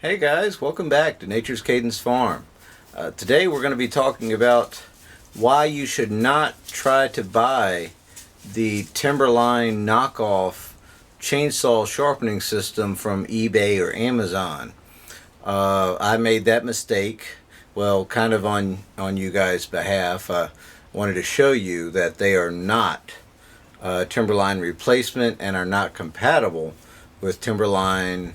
Hey guys, welcome back to Nature's Cadence Farm. Today we're going to be talking about why you should not try to buy the Timberline knockoff chainsaw sharpening system from eBay or Amazon. I made that mistake, well, kind of on you guys' behalf. I wanted to show you that they are not Timberline replacement and are not compatible with Timberline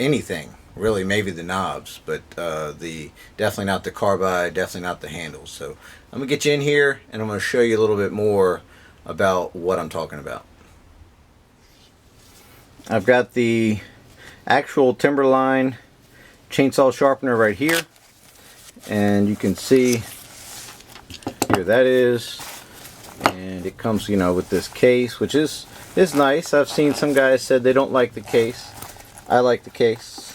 anything. Really, maybe the knobs, but definitely not the carbide, definitely not the handles. So I'm gonna get you in here and I'm gonna show you a little bit more about what I'm talking about. I've got the actual Timberline chainsaw sharpener right here, and you can see here that is, and it comes, you know, with this case, which is nice. I've seen some guys said they don't like the case. I like the case.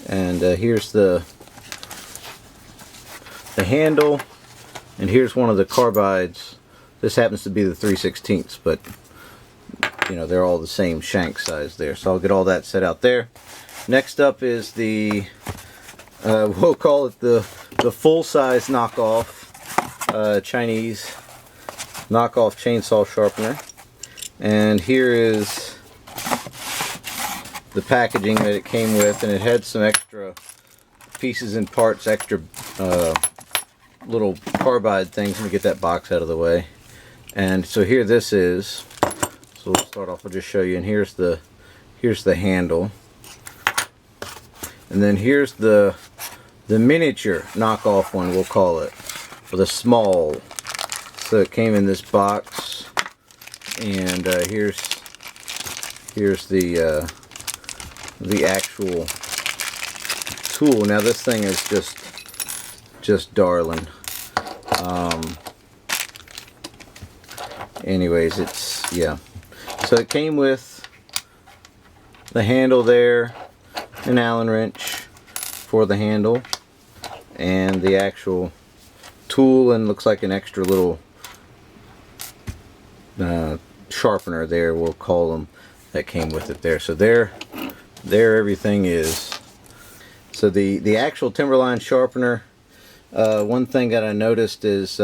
And here's the handle, and here's one of the carbides. This happens to be the 3/16, but you know, they're all the same shank size there. So I'll get all that set out there. Next up is the we'll call it the full-size knockoff Chinese knockoff chainsaw sharpener. And here is the packaging that it came with, and it had some extra pieces and parts, extra little carbide things. Let me get that box out of the way. And so here this is. So we'll start off, I'll just show you. And here's the handle, and then here's the miniature knockoff one, we'll call it, for the small. So it came in this box, and here's the actual tool. Now this thing is just darling. Anyways, it's, yeah. So it came with the handle there, an Allen wrench for the handle, and the actual tool, and looks like an extra little sharpener there, we'll call them, that came with it there. So there everything is. So the actual Timberline sharpener, one thing that I noticed is,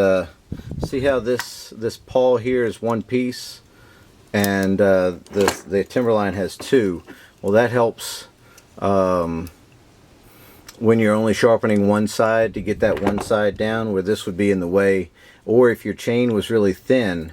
see how this pawl here is one piece, and the Timberline has two. Well, that helps when you're only sharpening one side, to get that one side down, where this would be in the way, or if your chain was really thin,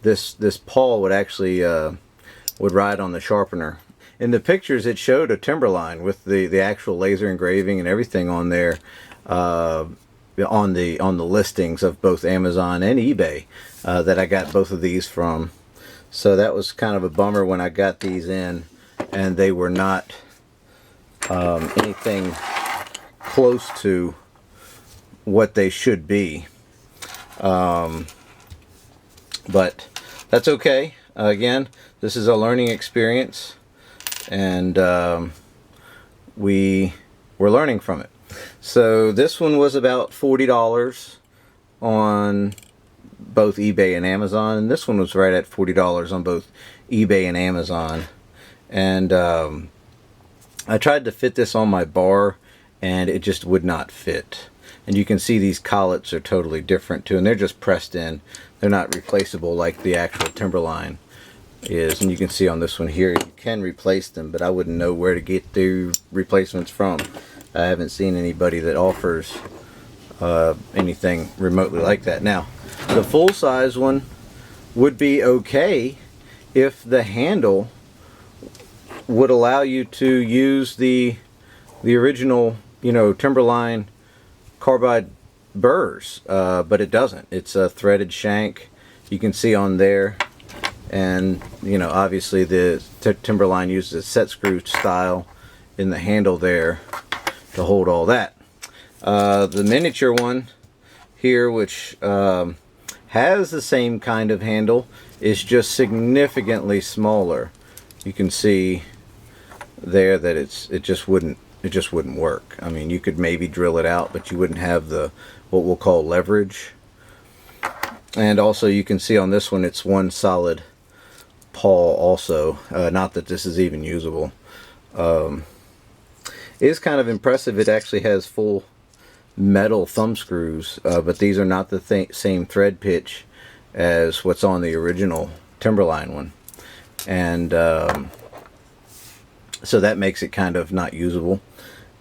this pawl would actually would ride on the sharpener. In the pictures it showed a Timberline with the actual laser engraving and everything on there, on the listings of both Amazon and eBay that I got both of these from. So that was kind of a bummer when I got these in, and they were not anything close to what they should be. But that's okay. Again, this is a learning experience, and we're learning from it. So this one was about $40 on both eBay and Amazon, and this one was right at $40 on both eBay and Amazon. And I tried to fit this on my bar, and it just would not fit. And you can see these collets are totally different too, and they're just pressed in. They're not replaceable like the actual Timberline is. And you can see on this one here, you can replace them, but I wouldn't know where to get the replacements from. I haven't seen anybody that offers anything remotely like that. Now, the full-size one would be okay if the handle would allow you to use the original, you know, Timberline carbide burrs, but it doesn't. It's a threaded shank, you can see on there. And you know, obviously the Timberline uses a set screw style in the handle there to hold all that. The miniature one here, which has the same kind of handle, is just significantly smaller. You can see there that it just wouldn't work. I mean, you could maybe drill it out, but you wouldn't have the what we'll call leverage. And also you can see on this one, it's one solid pawl also. Not that this is even usable. is kind of impressive. It actually has full metal thumb screws, but these are not the same thread pitch as what's on the original Timberline one, and so that makes it kind of not usable.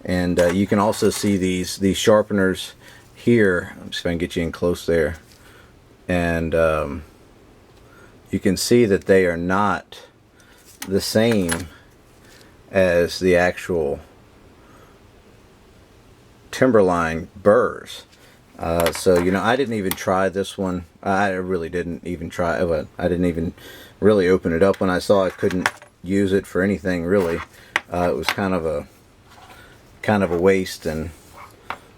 And you can also see these sharpeners here. I'm just going to get you in close there, and you can see that they are not the same as the actual Timberline burrs. So you know, I didn't even try this one. I really didn't even try it. I didn't even really open it up when I saw I couldn't use it for anything really. It was kind of a waste, and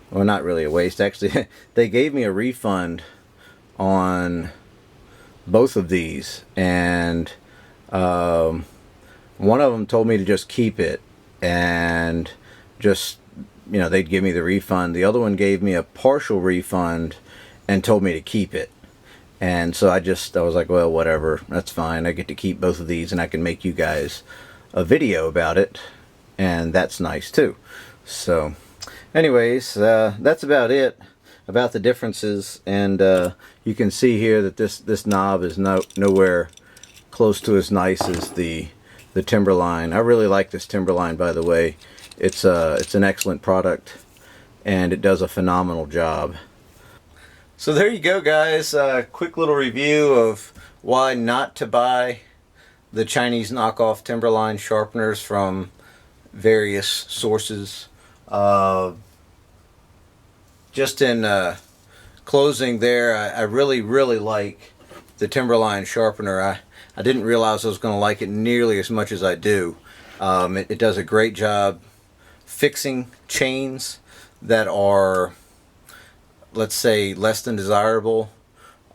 well, not really a waste actually. They gave me a refund on both of these, and one of them told me to just keep it and just, you know, they'd give me the refund. The other one gave me a partial refund and told me to keep it. And so I was like, well, whatever, that's fine. I get to keep both of these, and I can make you guys a video about it, and that's nice too. So anyways, that's about it about the differences. And you can see here that this knob is nowhere close to as nice as the Timberline. I really like this Timberline, by the way. It's an excellent product, and it does a phenomenal job. So there you go, guys. Quick little review of why not to buy the Chinese knockoff Timberline sharpeners from various sources. Just in closing there, I really like the Timberline sharpener. I didn't realize I was going to like it nearly as much as I do. It does a great job fixing chains that are, let's say, less than desirable.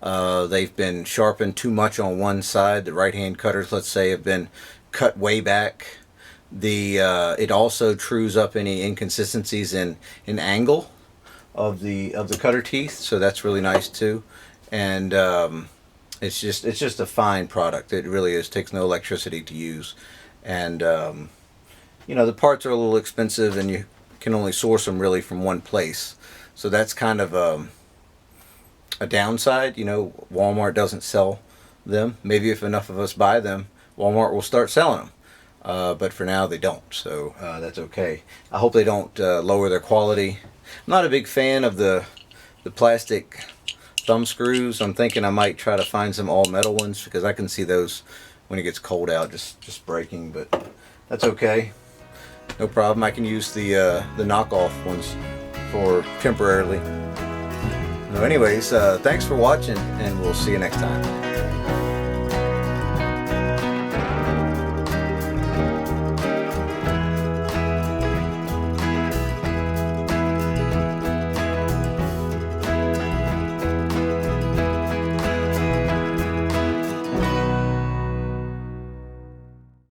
They've been sharpened too much on one side. The right hand cutters, let's say, have been cut way back. It also trues up any inconsistencies in angle of the cutter teeth, so that's really nice too. And it's just a fine product. It really is. Takes no electricity to use, and you know, the parts are a little expensive, and you can only source them really from one place. So that's kind of a downside. You know, Walmart doesn't sell them. Maybe if enough of us buy them, Walmart will start selling them. But for now they don't, so that's okay. I hope they don't lower their quality. I'm not a big fan of the plastic thumb screws. I'm thinking I might try to find some all metal ones, because I can see those when it gets cold out just breaking, but that's okay. No problem. I can use the knockoff ones for temporarily. So anyways, thanks for watching, and we'll see you next time.